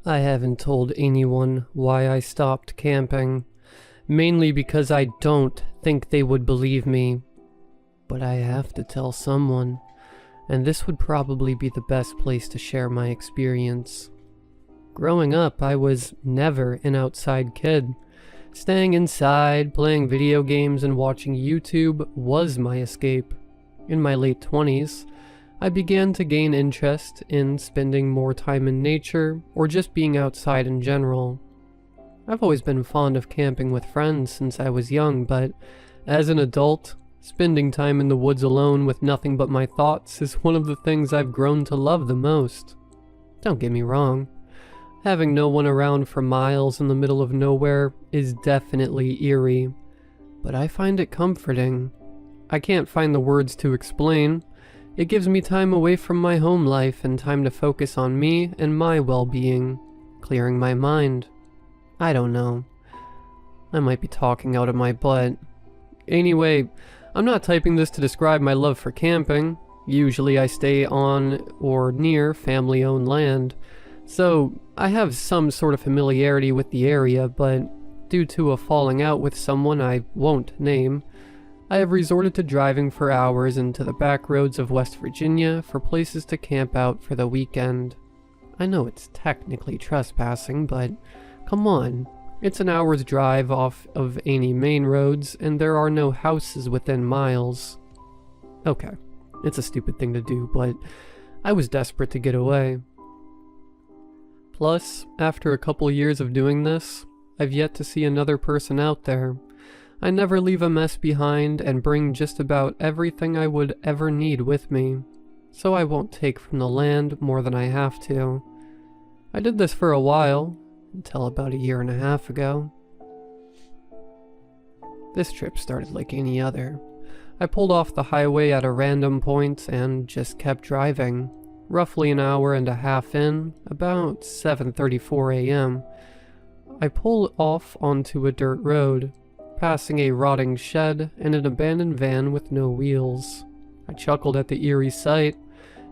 I haven't told anyone why I stopped camping, mainly because I don't think they would believe me. But I have to tell someone, and this would probably be the best place to share my experience. Growing up, I was never an outside kid. Staying inside, playing video games, and watching YouTube was my escape. In my late 20s, I began to gain interest in spending more time in nature or just being outside in general. I've always been fond of camping with friends since I was young, but as an adult, spending time in the woods alone with nothing but my thoughts is one of the things I've grown to love the most. Don't get me wrong, having no one around for miles in the middle of nowhere is definitely eerie, but I find it comforting. I can't find the words to explain. It gives me time away from my home life and time to focus on me and my well-being, clearing my mind. I don't know. I might be talking out of my butt. Anyway, I'm not typing this to describe my love for camping. Usually I stay on or near family-owned land, so I have some sort of familiarity with the area, but due to a falling out with someone I won't name, I have resorted to driving for hours into the back roads of West Virginia for places to camp out for the weekend. I know it's technically trespassing, but come on, it's an hour's drive off of any main roads, and there are no houses within miles. Okay, it's a stupid thing to do, but I was desperate to get away. Plus, after a couple years of doing this, I've yet to see another person out there. I never leave a mess behind and bring just about everything I would ever need with me, so I won't take from the land more than I have to. I did this for a while, until about 1.5 years ago. This trip started like any other. I pulled off the highway at a random point and just kept driving. Roughly 1.5 hours in, about 7:34 a.m., I pulled off onto a dirt road, passing a rotting shed and an abandoned van with no wheels. I chuckled at the eerie sight,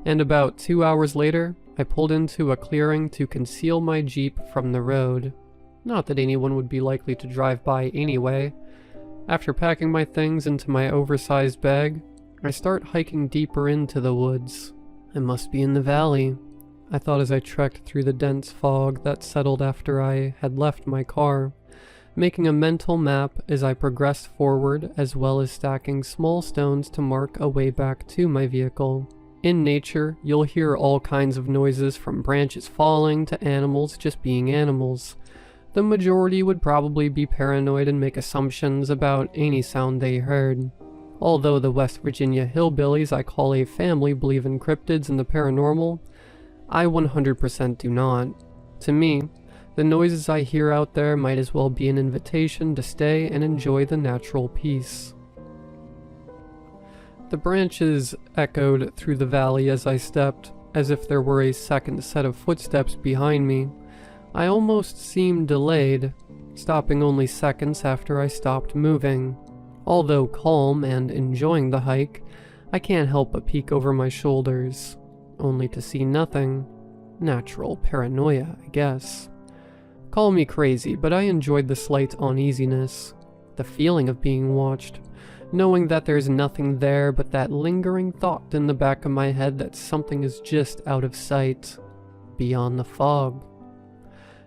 and about 2 hours later, I pulled into a clearing to conceal my Jeep from the road. Not that anyone would be likely to drive by anyway. After packing my things into my oversized bag, I start hiking deeper into the woods. I must be in the valley, I thought as I trekked through the dense fog that settled after I had left my car, making a mental map as I progressed forward, as well as stacking small stones to mark a way back to my vehicle. In nature, you'll hear all kinds of noises, from branches falling to animals just being animals. The majority would probably be paranoid and make assumptions about any sound they heard. Although the West Virginia hillbillies I call a family believe in cryptids and the paranormal, I 100% do not. To me, the noises I hear out there might as well be an invitation to stay and enjoy the natural peace. The branches echoed through the valley as I stepped, as if there were a second set of footsteps behind me. I almost seemed delayed, stopping only seconds after I stopped moving. Although calm and enjoying the hike, I can't help but peek over my shoulders, only to see nothing. Natural paranoia, I guess. Call me crazy, but I enjoyed the slight uneasiness, the feeling of being watched, knowing that there's nothing there but that lingering thought in the back of my head that something is just out of sight, beyond the fog.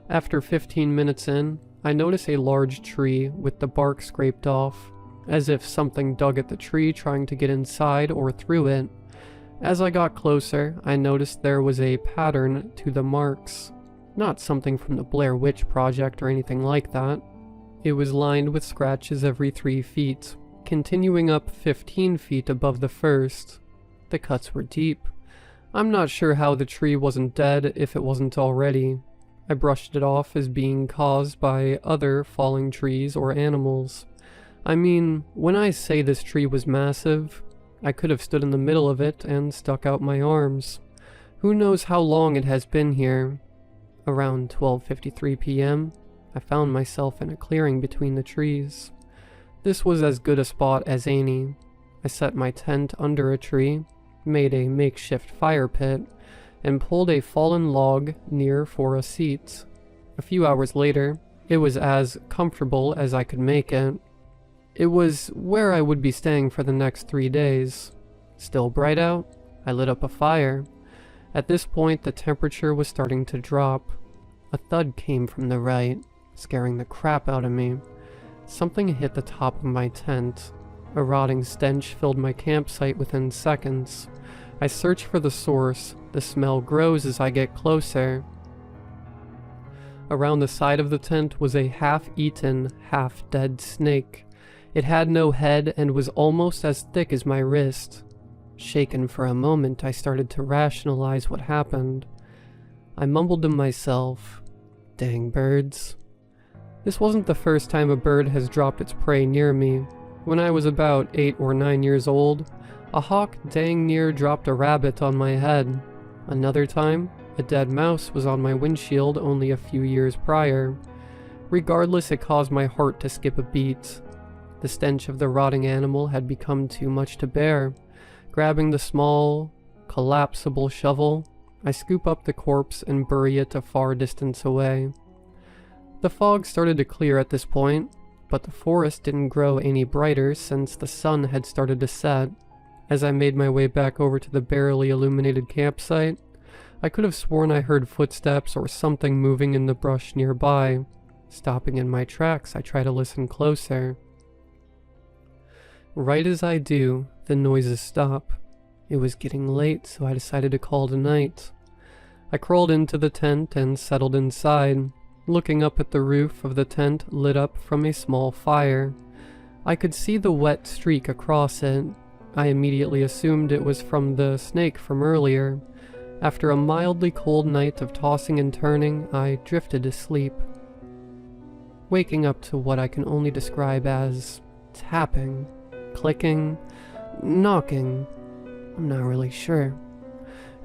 After 15 minutes in, I notice a large tree with the bark scraped off, as if something dug at the tree trying to get inside or through it. As I got closer, I noticed there was a pattern to the marks. Not something from the Blair Witch Project or anything like that. It was lined with scratches every 3 feet, continuing up 15 feet above the first. The cuts were deep. I'm not sure how the tree wasn't dead if it wasn't already. I brushed it off as being caused by other falling trees or animals. I mean, when I say this tree was massive, I could have stood in the middle of it and stuck out my arms. Who knows how long it has been here? Around 12:53 p.m., I found myself in a clearing between the trees. This was as good a spot as any. I set my tent under a tree, made a makeshift fire pit, and pulled a fallen log near for a seat. A few hours later, it was as comfortable as I could make it. It was where I would be staying for the next 3 days. Still bright out, I lit up a fire. At this point, the temperature was starting to drop. A thud came from the right, scaring the crap out of me. Something hit the top of my tent. A rotting stench filled my campsite within seconds. I search for the source. The smell grows as I get closer. Around the side of the tent was a half-eaten, half-dead snake. It had no head and was almost as thick as my wrist. Shaken for a moment, I started to rationalize what happened. I mumbled to myself, "Dang birds." This wasn't the first time a bird has dropped its prey near me. When I was about 8 or 9 years old, a hawk dang near dropped a rabbit on my head. Another time, a dead mouse was on my windshield only a few years prior. Regardless, it caused my heart to skip a beat. The stench of the rotting animal had become too much to bear. Grabbing the small, collapsible shovel, I scoop up the corpse and bury it a far distance away. The fog started to clear at this point, but the forest didn't grow any brighter since the sun had started to set. As I made my way back over to the barely illuminated campsite, I could have sworn I heard footsteps or something moving in the brush nearby. Stopping in my tracks, I try to listen closer. Right as I do, the noises stop. It was getting late, so I decided to call it a night. I crawled into the tent and settled inside, looking up at the roof of the tent lit up from a small fire. I could see the wet streak across it. I immediately assumed it was from the snake from earlier. After a mildly cold night of tossing and turning, I drifted to sleep, waking up to what I can only describe as tapping, clicking, knocking. I'm not really sure.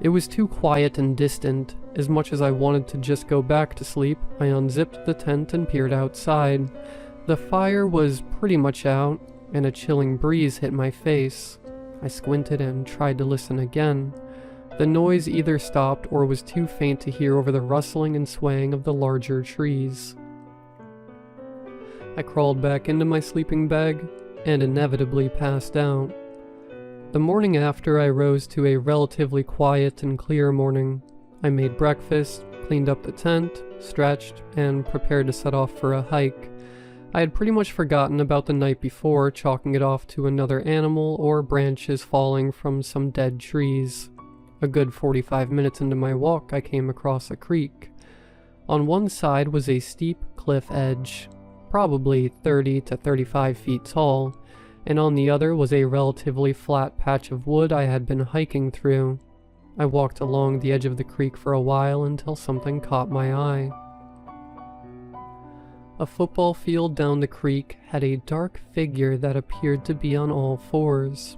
It was too quiet and distant. As much as I wanted to just go back to sleep, I unzipped the tent and peered outside. The fire was pretty much out, and a chilling breeze hit my face. I squinted and tried to listen again. The noise either stopped or was too faint to hear over the rustling and swaying of the larger trees. I crawled back into my sleeping bag and inevitably passed out. The morning after, I rose to a relatively quiet and clear morning. I made breakfast, cleaned up the tent, stretched, and prepared to set off for a hike. I had pretty much forgotten about the night before, chalking it off to another animal or branches falling from some dead trees. A good 45 minutes into my walk, I came across a creek. On one side was a steep cliff edge, probably 30 to 35 feet tall, and on the other was a relatively flat patch of wood I had been hiking through. I walked along the edge of the creek for a while until something caught my eye. A football field down the creek had a dark figure that appeared to be on all fours.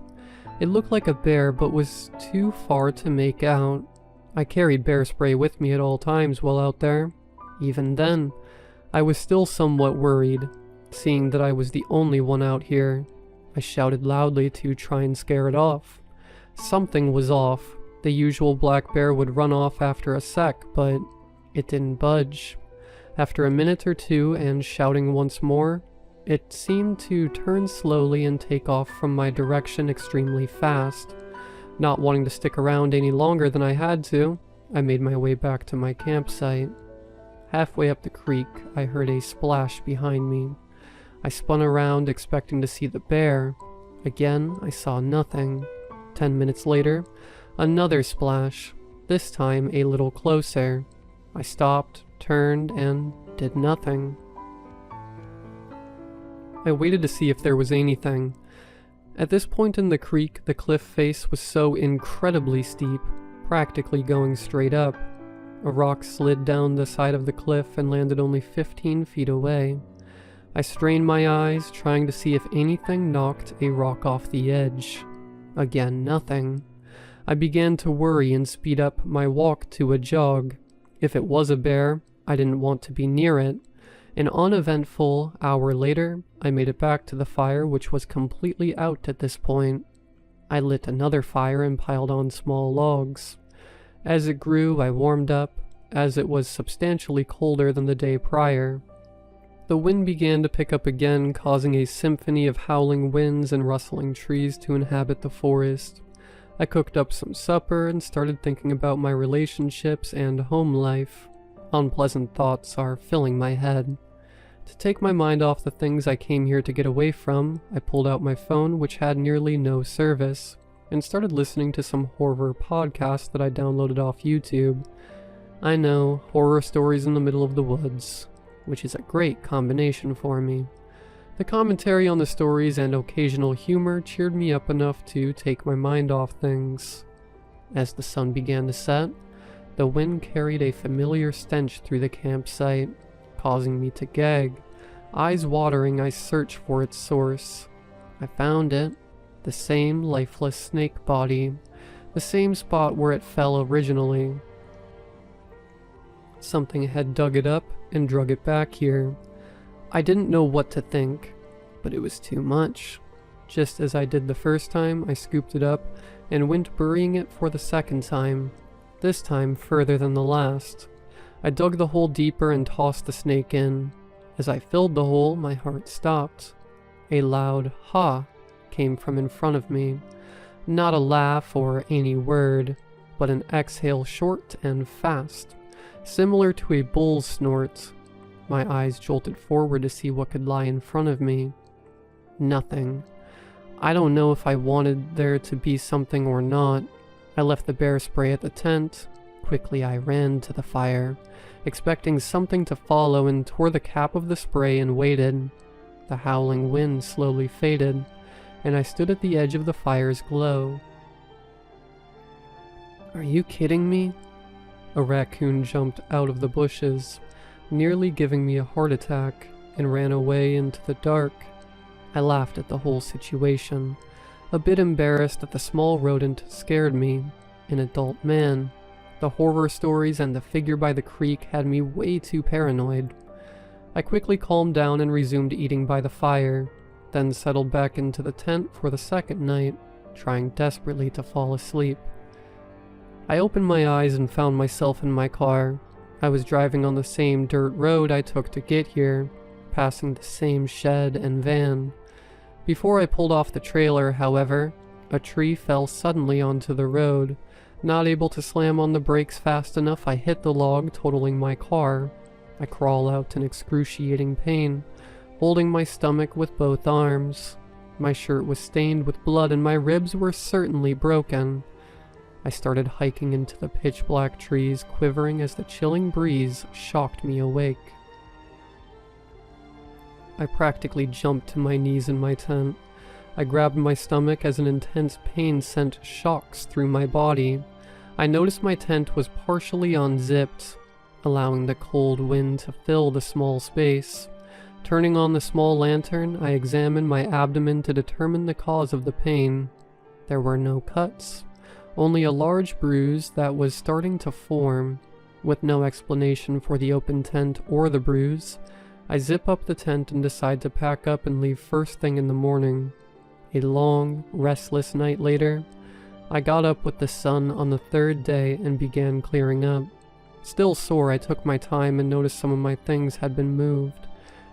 It looked like a bear but was too far to make out. I carried bear spray with me at all times while out there. Even then, I was still somewhat worried, seeing that I was the only one out here. I shouted loudly to try and scare it off. Something was off. The usual black bear would run off after a sec, but it didn't budge. After a minute or two and shouting once more, it seemed to turn slowly and take off from my direction extremely fast. Not wanting to stick around any longer than I had to, I made my way back to my campsite. Halfway up the creek, I heard a splash behind me. I spun around expecting to see the bear. Again, I saw nothing. 10 minutes later, another splash, this time a little closer. I stopped, turned, and did nothing. I waited to see if there was anything. At this point in the creek, the cliff face was so incredibly steep, practically going straight up. A rock slid down the side of the cliff and landed only 15 feet away. I strained my eyes, trying to see if anything knocked a rock off the edge. Again, nothing. I began to worry and speed up my walk to a jog. If it was a bear, I didn't want to be near it. An uneventful hour later, I made it back to the fire, which was completely out at this point. I lit another fire and piled on small logs. As it grew, I warmed up, as it was substantially colder than the day prior. The wind began to pick up again, causing a symphony of howling winds and rustling trees to inhabit the forest. I cooked up some supper and started thinking about my relationships and home life. Unpleasant thoughts are filling my head. To take my mind off the things I came here to get away from, I pulled out my phone, which had nearly no service, and started listening to some horror podcasts that I downloaded off YouTube. I know, horror stories in the middle of the woods, which is a great combination for me. The commentary on the stories and occasional humor cheered me up enough to take my mind off things. As the sun began to set, the wind carried a familiar stench through the campsite, causing me to gag. Eyes watering, I searched for its source. I found it. The same lifeless snake body. The same spot where it fell originally. Something had dug it up and drug it back here. I didn't know what to think, but it was too much. Just as I did the first time, I scooped it up and went burying it for the second time, this time further than the last. I dug the hole deeper and tossed the snake in. As I filled the hole, my heart stopped. A loud "ha" came from in front of me. Not a laugh or any word, but an exhale short and fast, similar to a bull's snort. My eyes jolted forward to see what could lie in front of me. Nothing. I don't know if I wanted there to be something or not. I left the bear spray at the tent. Quickly I ran to the fire, expecting something to follow, and tore the cap of the spray and waited. The howling wind slowly faded, and I stood at the edge of the fire's glow. "Are you kidding me?" A raccoon jumped out of the bushes, nearly giving me a heart attack, and ran away into the dark. I laughed at the whole situation, a bit embarrassed that the small rodent scared me, an adult man. The horror stories and the figure by the creek had me way too paranoid. I quickly calmed down and resumed eating by the fire, then settled back into the tent for the second night, trying desperately to fall asleep. I opened my eyes and found myself in my car. I was driving on the same dirt road I took to get here, passing the same shed and van. Before I pulled off the trailer, however, a tree fell suddenly onto the road. Not able to slam on the brakes fast enough, I hit the log, totaling my car. I crawl out in excruciating pain, holding my stomach with both arms. My shirt was stained with blood and my ribs were certainly broken. I started hiking into the pitch-black trees, quivering as the chilling breeze shocked me awake. I practically jumped to my knees in my tent. I grabbed my stomach as an intense pain sent shocks through my body. I noticed my tent was partially unzipped, allowing the cold wind to fill the small space. Turning on the small lantern, I examined my abdomen to determine the cause of the pain. There were no cuts, only a large bruise that was starting to form. With no explanation for the open tent or the bruise, I zip up the tent and decide to pack up and leave first thing in the morning. A long, restless night later, I got up with the sun on the third day and began clearing up. Still sore, I took my time and noticed some of my things had been moved,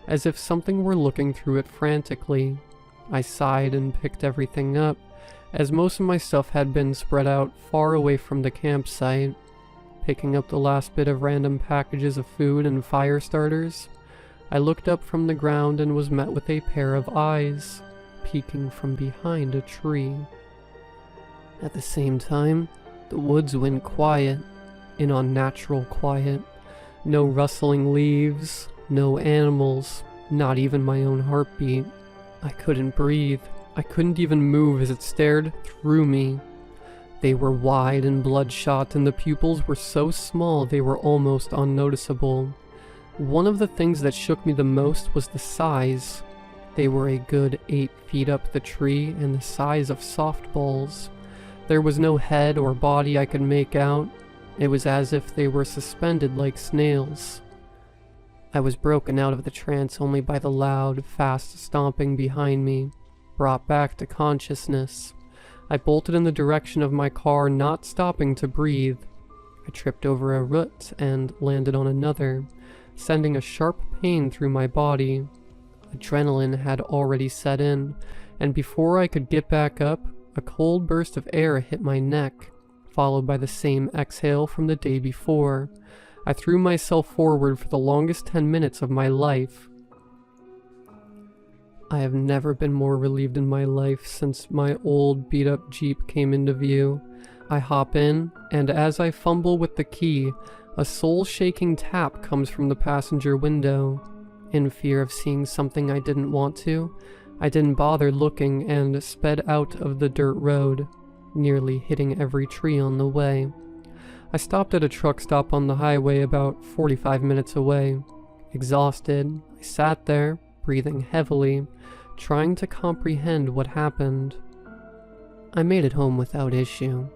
as if something were looking through it frantically. I sighed and picked everything up, as most of my stuff had been spread out far away from the campsite. Picking up the last bit of random packages of food and fire starters, I looked up from the ground and was met with a pair of eyes peeking from behind a tree. At the same time, the woods went quiet, an unnatural quiet. No rustling leaves, no animals, not even my own heartbeat. I couldn't breathe. I couldn't even move as it stared through me. They were wide and bloodshot, and the pupils were so small they were almost unnoticeable. One of the things that shook me the most was the size. They were a good 8 feet up the tree and the size of softballs. There was no head or body I could make out. It was as if they were suspended like snails. I was broken out of the trance only by the loud, fast stomping behind me, brought back to consciousness. I bolted in the direction of my car, not stopping to breathe. I tripped over a root and landed on another, sending a sharp pain through my body. Adrenaline had already set in, and before I could get back up, a cold burst of air hit my neck, followed by the same exhale from the day before. I threw myself forward for the longest 10 minutes of my life. I have never been more relieved in my life since my old beat-up Jeep came into view. I hop in, and as I fumble with the key, a soul-shaking tap comes from the passenger window. In fear of seeing something I didn't want to, I didn't bother looking and sped out of the dirt road, nearly hitting every tree on the way. I stopped at a truck stop on the highway about 45 minutes away. Exhausted, I sat there, breathing heavily, trying to comprehend what happened. I made it home without issue.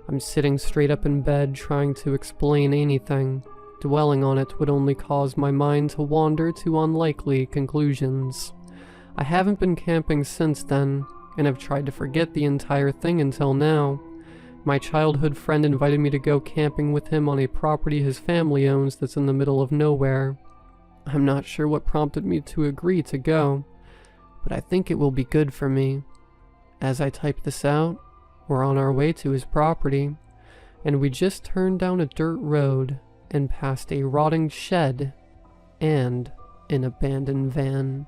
I'm sitting straight up in bed trying to explain anything. Dwelling on it would only cause my mind to wander to unlikely conclusions. I haven't been camping since then, and have tried to forget the entire thing until now. My childhood friend invited me to go camping with him on a property his family owns that's in the middle of nowhere. I'm not sure what prompted me to agree to go, but I think it will be good for me. As I type this out, we're on our way to his property, and we just turned down a dirt road and past a rotting shed and an abandoned van.